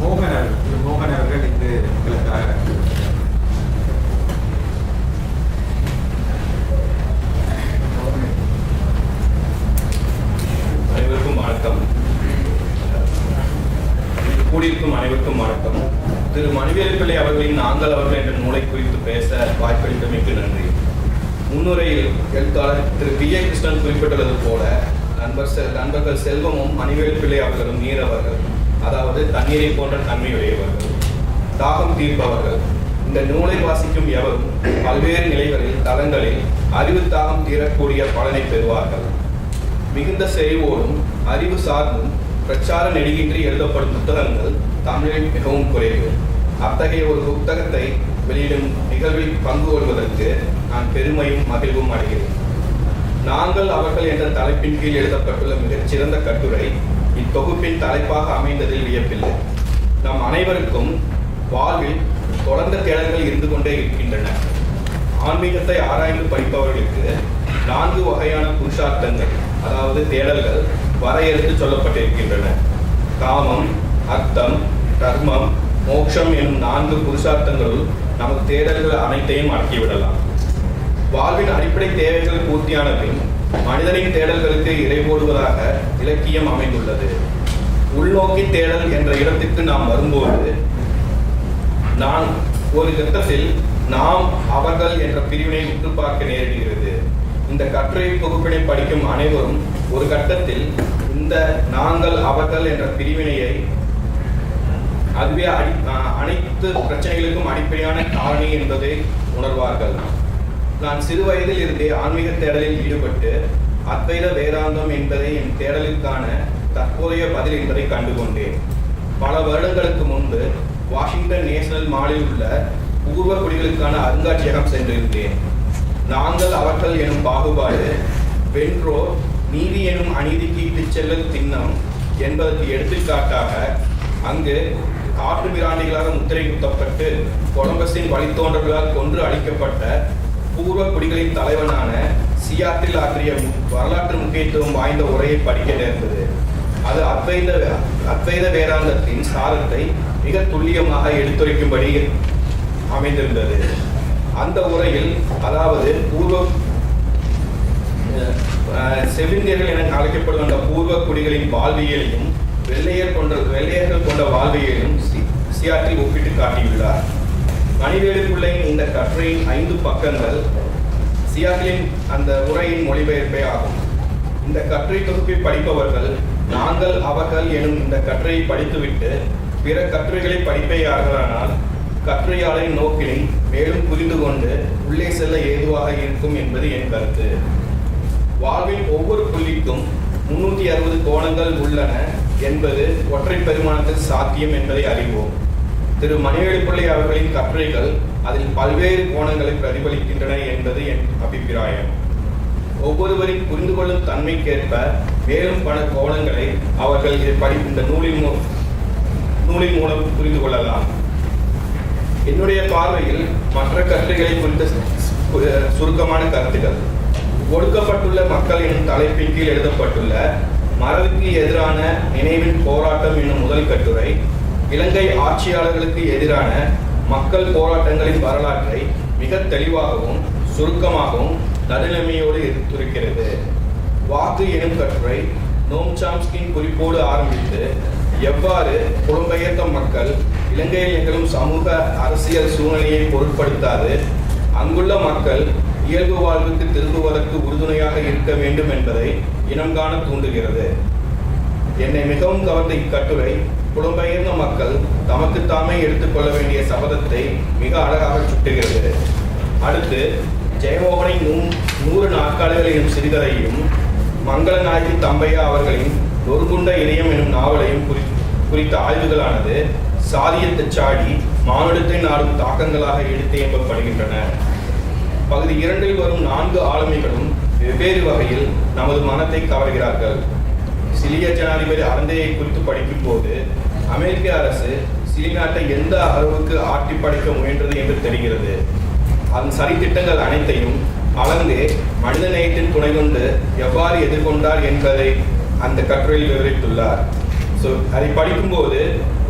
மோகன் அவர்கள் இன்று எங்களுக்காக அனைவருக்கும் வணக்கம். கூடியிருக்கும் அனைவருக்கும் வணக்கம். திரு மணிவேல் பிள்ளை அவர்களின் நாங்கள் அவர்கள் என்ற நூலை குறித்து பேச வாய்ப்பளித்தமைக்கு நன்றி. முன்னுரையில் எழுத்தாளர் திரு பி ஏ கிருஷ்ணன் குறிப்பிட்டுள்ளது போல நண்பர்கள் செல்வமும் மணிவேல் பிள்ளை அவர்களும் நீரவர்கள், அதாவது தண்ணீரை போன்ற தன்மையுடையவர்கள், தாகம் தீர்ப்பவர்கள். இந்த நூலை வாசிக்கும் எவரும் பல்வேறு நிலைகளில் தளங்களில் அறிவு தாகம் தீரக்கூடிய பலனை பெறுவார்கள். மிகுந்த செறிவோடும் அறிவு சார்ந்தும் பிரச்சார நெடுகின்றி எழுதப்படும் புத்தகங்கள் தமிழில் மிகவும் குறைவு. அத்தகைய ஒரு புத்தகத்தை வெளியிடும் நிகழ்வில் பங்கு கொள்வதற்கு நான் பெருமையும் மகிழ்வும் அடைகிறேன். நாங்கள் அவர்கள் என்ற தலைப்பின் கீழ் எழுதப்பட்டுள்ள மிகச்சிறந்த கட்டுரை இத்தொகுப்பின் தலைப்பாக அமைந்ததில் வியப்பில்லை. நம் அனைவருக்கும் வாழ்வில் தொடர்ந்த தேடல்கள் இருந்து கொண்டே இருக்கின்றன. ஆன்மீகத்தை ஆராய்ந்து படிப்பவர்களுக்கு 4 வகையான புருஷார்த்தங்கள், அதாவது தேடல்கள் வரையறுத்து சொல்லப்பட்டிருக்கின்றன. காமம், அர்த்தம், கர்மம், மோட்சம் எனும் 4 புருஷார்த்தங்களுள் நமது தேடல்கள் அனைத்தையும் அடக்கிவிடலாம். வாழ்வின் அடிப்படை தேவைகள் பூர்த்தியான பின் மனிதனின் தேடல்களுக்கு இறை போடுவதாக இலக்கியம் அமைந்துள்ளது. உள்நோக்கி தேடல் என்ற இடத்திற்கு நாம் வரும்போது நான் ஒரு கட்டத்தில் நாம் அவர்கள் என்ற பிரிவினை உற்று பார்க்க நேரிடுகிறது. இந்த கட்டுரை தொகுப்பினை படிக்கும் அனைவரும் ஒரு கட்டத்தில் இந்த நாங்கள் அவர்கள் என்ற பிரிவினையை அதுவே அனைத்து பிரச்சனைகளுக்கும் அடிப்படையான காரணி என்பதை உணர்வார்கள். நான் சிறு வயதில் இருந்தே ஆன்மீக தேடலில் ஈடுபட்டு அத்வைத வேதாந்தம் என்பதை என் தேடலுக்கான தற்போதைய பதில் என்பதை கண்டுகொண்டேன். பல வருடங்களுக்கு முன்பு வாஷிங்டன் நேஷனல் மாலில் உள்ள பூர்வ குடிகளுக்கான அருங்காட்சியகம் சென்றிருந்தேன். நாங்கள் அவர்கள் எனும் பாகுபாடு வென்றோர் நீதி எனும் அநீதிக்கு இட்டுச் செல்லல் திண்ணம் என்பதற்கு எடுத்துக்காட்டாக அங்கு காட்டு மிராண்டிகளாக முத்திரை குத்தப்பட்டு கொலம்பஸின் வழித்தோன்றல்களால் கொன்று அழிக்கப்பட்ட பூர்வ குடிகளின் தலைவனான சியாற்றில் ஆற்றிய வரலாற்று முக்கியத்துவம் வாய்ந்த உரையை படிக்க நேர்ந்தது. அது அத்வைத வேதாந்தத்தின் சாரத்தை மிக துல்லியமாக எடுத்துரைக்கும்படி அமைந்திருந்தது. அந்த உரையில், அதாவது செவிந்தியர்கள் என அழைக்கப்படும் அந்த பூர்வ குடிகளின் வாழ்வியலையும் வெள்ளையர்கள் கொண்ட வாழ்வியலையும் சியாற்றில் ஒப்பிட்டு காட்டியுள்ளார். மணிவேலு பிள்ளையின் இந்த கட்டுரையின் 5 பக்கங்கள் சியாற்றிலின் அந்த உரையின் மொழிபெயர்ப்பே ஆகும். இந்த கட்டுரை தொகுப்பை படிப்பவர்கள் நாங்கள் அவர்கள் எனும் இந்த கட்டுரையை படித்துவிட்டு பிற கட்டுரைகளை படிப்பையார்களானால் கட்டுரையாளரின் நோக்கினை மேலும் புரிந்து கொண்டு உள்ளே செல்ல ஏதுவாக இருக்கும் என்பது என் கருத்து. வாழ்வின் ஒவ்வொரு புள்ளிக்கும் 360 கோணங்கள் உள்ளன என்பது ஒற்றை பெருமானத்தில் சாத்தியம் என்பதை அறிவோம். திரு மணிவேலு பிள்ளை அவர்களின் கட்டுரைகள் அதில் பல்வேறு கோணங்களை பிரதிபலிக்கின்றன என்பது என் அபிப்பிராயம். ஒவ்வொருவரின் புரிந்து கொள்ளும் தன்மைக்கேற்ப மேலும் பல கோணங்களை அவர்கள் இந்த நூலின் மூலம் புரிந்து கொள்ளலாம். என்னுடைய பார்வையில் மற்ற கட்டுரைகளை குறித்த சுருக்கமான கருத்துக்கள். ஒடுக்கப்பட்டுள்ள மக்கள் எனும் தலைப்பின் கீழ் எழுதப்பட்டுள்ள மறதிக்கு எதிரான நினைவின் போராட்டம் என்னும் முதல் கட்டுரை இலங்கை ஆட்சியாளர்களுக்கு எதிரான மக்கள் போராட்டங்களின் வரலாற்றை மிக தெளிவாகவும் சுருக்கமாகவும் நடுநிலைமையோடு எடுத்துரைக்கிறது. வாக்கு எனும் கட்டுரை நோம் சாம்ஸ்கியின் குறிப்போடு ஆரம்பித்து எவ்வாறு புலம்பெயர்ந்த மக்கள் இலங்கையில் நிகழும் சமூக அரசியல் சூழ்நிலையை பொருட்படுத்தாது அங்குள்ள மக்கள் இயல்பு வாழ்வுக்கு திரும்புவதற்கு உறுதுணையாக இருக்க வேண்டும் என்பதை இனங்காண தூண்டுகிறது. என்னை மிகவும் கவர்ந்த இக்கட்டுரை புலம்பெயர்ந்த மக்கள் தமக்குத்தாமே எடுத்துக்கொள்ள வேண்டிய சபதத்தை மிக அழகாக சுட்டுகிறது. அடுத்து ஜெயமோகனின் 100 நாட்காலிகள் எனும் சிறுகதையும் மங்களநாயகி தம்பையா அவர்களின் நொறுகுண்ட இதயம் எனும் நாவலையும் குறித்த ஆய்வுகளானது சாதியத்தை சாடி மானுடத்தை நாடும் தாக்கங்களாக எடுத்து எம்பப்படுகின்றன. பகுதி 2இல் வரும் 4 ஆளுமைகளும் வெவ்வேறு வகையில் நமது மனத்தை கவர்கிறார்கள். சிலிய ஜனாதிபதி அறந்தையை குறித்து படிக்கும் போது அமெரிக்க அரசு சிலி நாட்டை எந்த அளவுக்கு ஆட்டி படைக்க முயன்றது என்று தெரிகிறது. அதன் சதித்திட்டங்கள் அனைத்தையும் அளந்தே மனித நேயத்தின் துணை கொண்டு எவ்வாறு எதிர்கொண்டார் என்பதை அந்த கட்டுரையில் விவரித்துள்ளார். ஸோ அதை படிக்கும்போது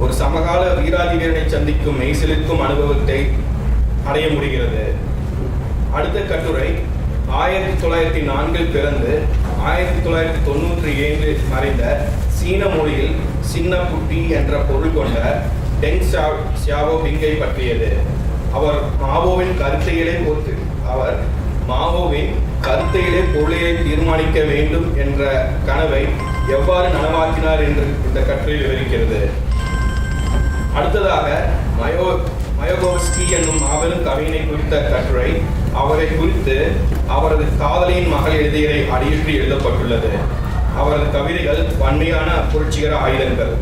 ஒரு சமகால வீராதி வீரனை சந்திக்கும் மெய்சிலிருக்கும் அனுபவத்தை அடைய முடிகிறது. அடுத்த கட்டுரை 1904 பிறந்து 1997 மறைந்த சீன மொழியில் சின்ன குட்டி என்ற பொருள் கொண்ட டெங் ஷியாவோபிங்கை பற்றியது. அவர் மாவோவின் கருத்தையிலே பொருளையை தீர்மானிக்க வேண்டும் என்ற கனவை எவ்வாறு நனவாக்கினார் என்று இந்த கட்டுரை விவரிக்கிறது. அடுத்ததாக மயோகோவ்ஸ்கி என்னும் மாபெரும் கவிஞனை குறித்த கட்டுரை அவரை குறித்து அவரது காதலியின் மகள் எழுதியதை அடியற்றி எழுதப்பட்டுள்ளது. அவரது கவிதைகள் வன்மையான புரட்சிகர ஆயுதங்கள்.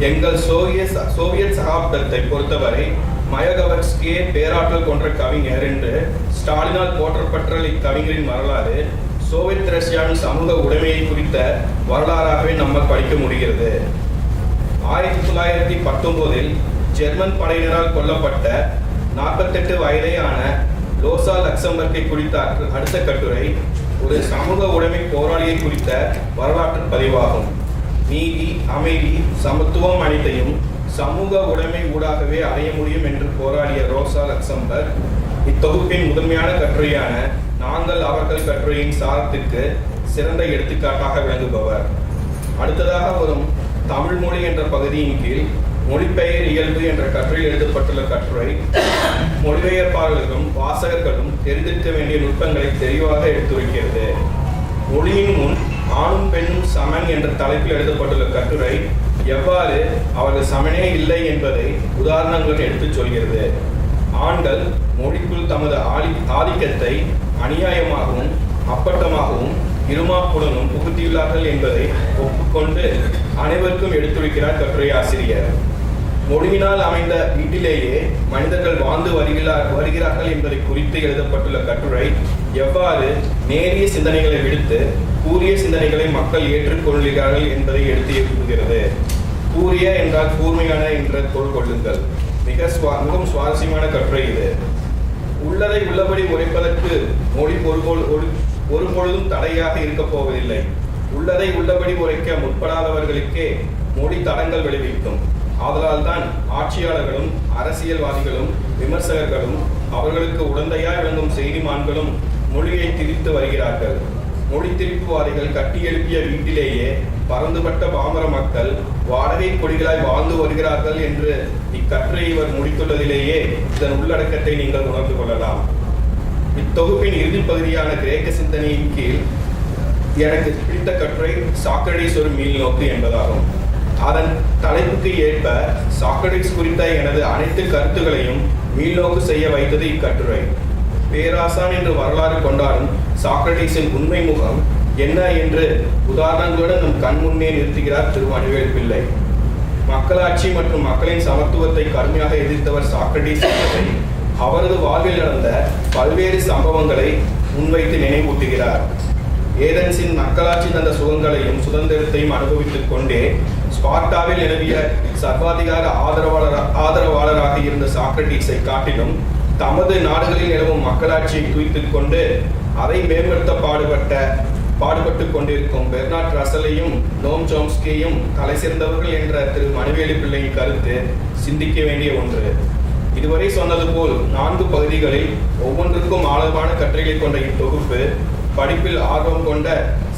எங்கள் சோவியத் சகாப்தத்தை பொறுத்தவரை மயோகோவ்ஸ்கியே பேராற்றல் கொன்ற கவிஞர் என்று ஸ்டாலினால் போற்றப்பட்ட இக்கவிஞரின் வரலாறு சோவியத் ரஷ்யாவின் சமூக உடைமையை குறித்த வரலாறாகவே நம்மால் படிக்க முடிகிறது. 1919 ஜெர்மன் படையினரால் கொல்லப்பட்ட 48 வயதேயான லோசா லக்சம்பர்க்கை குறித்த அடுத்த கட்டுரை ஒரு சமூக உடைமை போராளியை குறித்த வரலாற்று பதிவாகும். நீதி, அமைதி, சமத்துவம் அனைத்தையும் சமூக உடைமை ஊடாகவே அடைய முடியும் என்று போராடிய ரோசா லக்சம்பர்க் இத்தொகுப்பின் முதன்மையான கட்டுரையான நாங்கள் அவர்கள் கட்டுரையின் சாரத்திற்கு சிறந்த எடுத்துக்காட்டாக விளங்குபவர். அடுத்ததாக வரும் தமிழ் மொழி என்ற பகுதியின் கீழ் மொழிபெயர் இயல்பு என்ற கட்டுரையில் எழுதப்பட்டுள்ள கட்டுரை மொழிபெயர்ப்பாளர்களும் வாசகர்களும் தெரிந்திருக்க வேண்டிய நுட்பங்களை தெளிவாக எடுத்துரைக்கிறது. மொழியின் முன் ஆணும் பெண்ணும் சமன் என்ற தலைப்பில் எழுதப்பட்டுள்ள கட்டுரை எவ்வாறு அவர்கள் சமனே இல்லை என்பதை உதாரணங்களுடன் எடுத்துச் சொல்கிறது. ஆண்கள் மொழிக்குள் தமது ஆதிக்கத்தை அநியாயமாகவும் அப்பட்டமாகவும் இருமாப்புடனும் புகுத்தியுள்ளார்கள் என்பதை ஒப்புக்கொண்டு அனைவருக்கும் எடுத்துரைக்கிறார் கட்டுரை ஆசிரியர். மொழியினால் அமைந்த வீட்டிலேயே மனிதர்கள் வாழ்ந்து வருகிறார்கள் என்பதை குறித்து எழுதப்பட்டுள்ள கட்டுரை எவ்வாறு நேரிய சிந்தனைகளை விடுத்து கூரிய சிந்தனைகளை மக்கள் ஏற்றுக்கொள்கிறார்கள் என்பதை எடுத்து எழுதுகிறது. கூரிய என்றால் கூர்மையான என்ற பொருள் கொள்ளுங்கள். மிகவும் சுவாரஸ்யமான கட்டுரை இது. உள்ளதை உள்ளபடி உரைப்பதற்கு மொழி ஒருபொழுதும் தடையாக இருக்கப் போவதில்லை. உள்ளதை உள்ளபடி உரைக்க முற்படாதவர்களுக்கே மொழி தடங்கள் விளைவிக்கும். ஆதலால் தான் ஆட்சியாளர்களும் அரசியல்வாதிகளும் விமர்சகர்களும் அவர்களுக்கு உடந்தையாய் விளங்கும் செய்திமான்களும் மொழியை திரித்து வருகிறார்கள். மொழி திரிப்புவாதிகள் கட்டியெழுப்பிய வீட்டிலேயே பறந்துபட்ட பாமர மக்கள் வாடகை கொடிகளாய் வாழ்ந்து வருகிறார்கள் என்று இக்கட்டுரை இவர் முடித்துள்ளதிலேயே இதன் உள்ளடக்கத்தை நீங்கள் உணர்ந்து கொள்ளலாம். இத்தொகுப்பின் இறுதி பகுதியான கிரேக்க சிந்தனையின் கீழ் எனக்கு பிடித்த கட்டுரை சாக்ரடீஸ் ஒரு மீள்நோக்கு என்பதாகும். அதன் தலைப்புக்கு ஏற்ப சாக்ரடீஸ் குறித்த எனது அனைத்து கருத்துக்களையும் மீள்நோக்கு செய்ய வைத்தது இக்கட்டுரை. பேராசான் என்று வரலாறு கொண்டாடும் சாக்ரடீஸின் உண்மை முகம் என்ன என்று உதாரணங்களுடன் நம் கண் முன்னே நிறுத்துகிறார் திரு வடிவேல் பிள்ளை. மக்களாட்சி மற்றும் மக்களின் சமத்துவத்தை கடுமையாக எதிர்த்தவர் சாக்ரடீஸ் என்பதை அவரது வாழ்வில் நடந்த பல்வேறு சம்பவங்களை முன்வைத்து நினைவூட்டுகிறார். ஏதென்ஸின் மக்களாட்சி தந்த சுகங்களையும் சுதந்திரத்தையும் அனுபவித்துக் கொண்டே ஸ்பார்ட்டாவில் நிலவிய சர்வாதிகார ஆதரவாளராக இருந்த சாக்ரடீஸை காட்டிலும் தமது நாடுகளில் நிலவும் மக்களாட்சியை துய்த்துக் கொண்டு அதை மேம்படுத்த பாடுபட்டு கொண்டிருக்கும் பெர்னார்ட் ரசலையும் நோம் சோம்ஸ்கியையும் தலை சிறந்தவர்கள் என்ற திரு மணிவேலு பிள்ளையின் கருத்து சிந்திக்க வேண்டிய ஒன்று. இதுவரை சொன்னது போல் 4 பகுதிகளில் ஒவ்வொன்றுக்கும் ஆழமான கட்டுரைகளை கொண்ட இத்தொகுப்பு படிப்பில் ஆர்வம் கொண்ட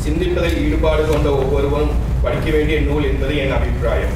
சிந்திப்பதில் ஈடுபாடு கொண்ட ஒவ்வொருவரும் படிக்க வேண்டிய நூல் என்பது என் அபிப்பிராயம்.